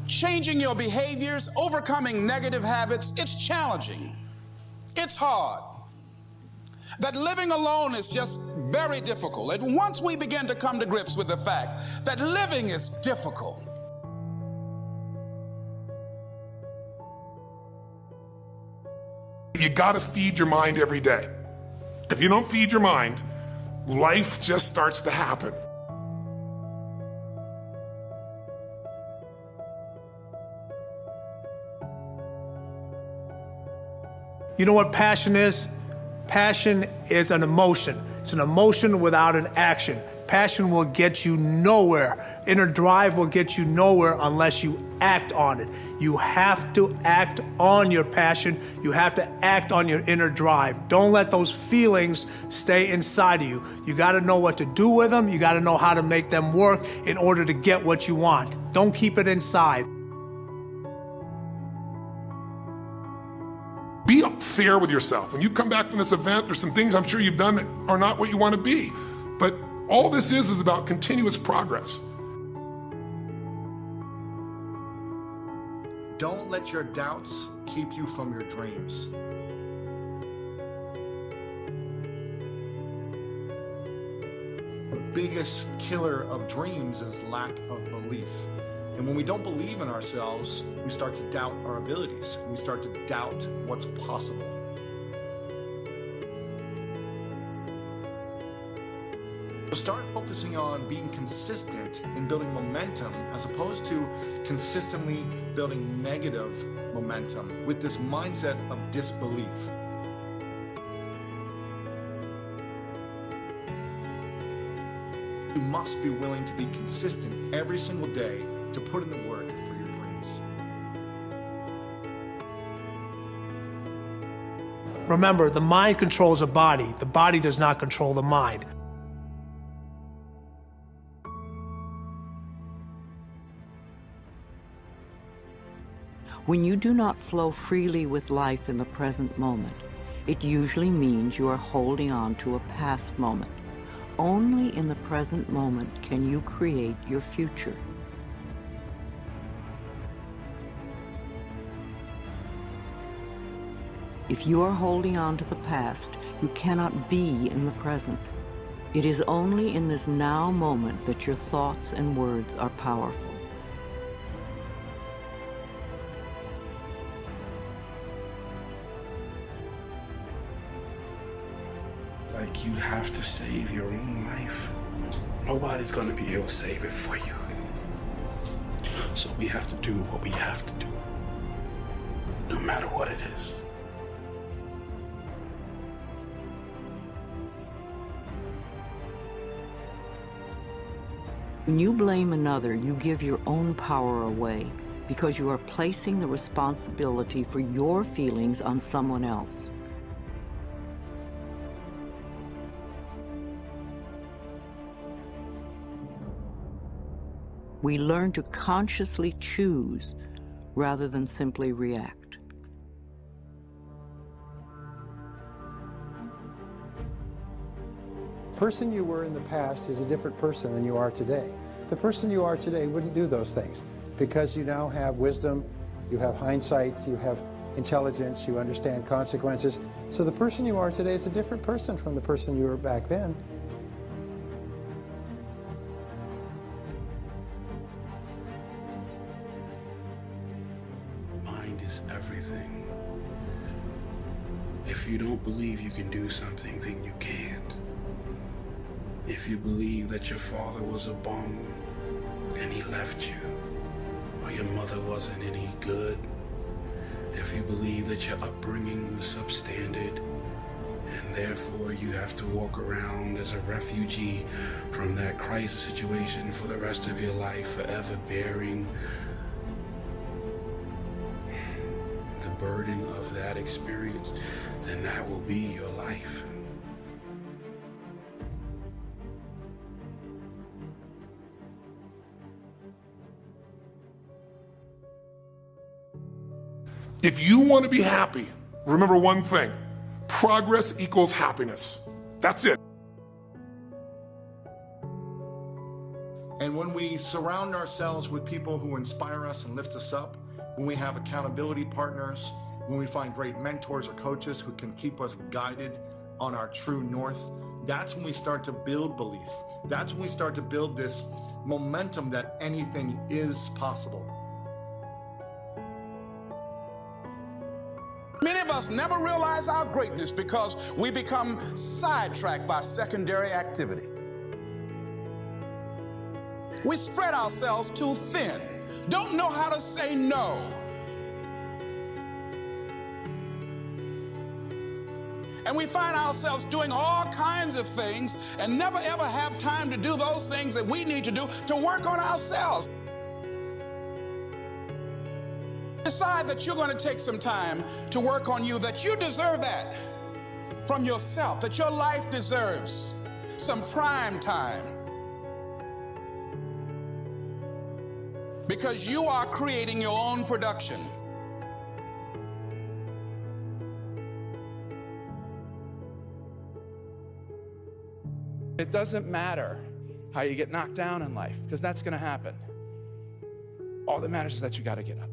changing your behaviors, overcoming negative habits, it's challenging. It's hard. That living alone is just very difficult. And once we begin to come to grips with the fact that living is difficult, you gotta feed your mind every day. If you don't feed your mind, life just starts to happen. You know what passion is? Passion is an emotion. It's an emotion without an action. Passion will get you nowhere. Inner drive will get you nowhere unless you act on it. You have to act on your passion. You have to act on your inner drive. Don't let those feelings stay inside of you. You gotta know what to do with them. You gotta know how to make them work in order to get what you want. Don't keep it inside. Be fair with yourself. When you come back from this event, there's some things I'm sure you've done that are not what you want to be. But all this is about continuous progress. Don't let your doubts keep you from your dreams. The biggest killer of dreams is lack of belief. And when we don't believe in ourselves, we start to doubt our abilities. We start to doubt what's possible. So start focusing on being consistent in building momentum as opposed to consistently building negative momentum with this mindset of disbelief. You must be willing to be consistent every single day to put in the work for your dreams. Remember, the mind controls the body. The body does not control the mind. When you do not flow freely with life in the present moment, it usually means you are holding on to a past moment. Only in the present moment can you create your future. If you are holding on to the past, you cannot be in the present. It is only in this now moment that your thoughts and words are powerful. Like, you have to save your own life. Nobody's gonna be able to save it for you. So we have to do what we have to do, no matter what it is. When you blame another, you give your own power away because you are placing the responsibility for your feelings on someone else. We learn to consciously choose rather than simply react. The person you were in the past is a different person than you are today. The person you are today wouldn't do those things because you now have wisdom, you have hindsight, you have intelligence, you understand consequences. So the person you are today is a different person from the person you were back then. Mind is everything. If you don't believe you can do something, then you can't. If you believe that your father was a bum and he left you, or your mother wasn't any good, if you believe that your upbringing was substandard and therefore you have to walk around as a refugee from that crisis situation for the rest of your life, forever bearing the burden of that experience, then that will be your life. If you want to be happy, remember one thing: progress equals happiness. That's it. And when we surround ourselves with people who inspire us and lift us up, when we have accountability partners, when we find great mentors or coaches who can keep us guided on our true north, that's when we start to build belief. That's when we start to build this momentum that anything is possible. Many of us never realize our greatness because we become sidetracked by secondary activity. We spread ourselves too thin, don't know how to say no. And we find ourselves doing all kinds of things and never ever have time to do those things that we need to do to work on ourselves. Decide that you're going to take some time to work on you, that you deserve that from yourself, that your life deserves some prime time. Because you are creating your own production. It doesn't matter how you get knocked down in life, because that's going to happen. All that matters is that you got to get up.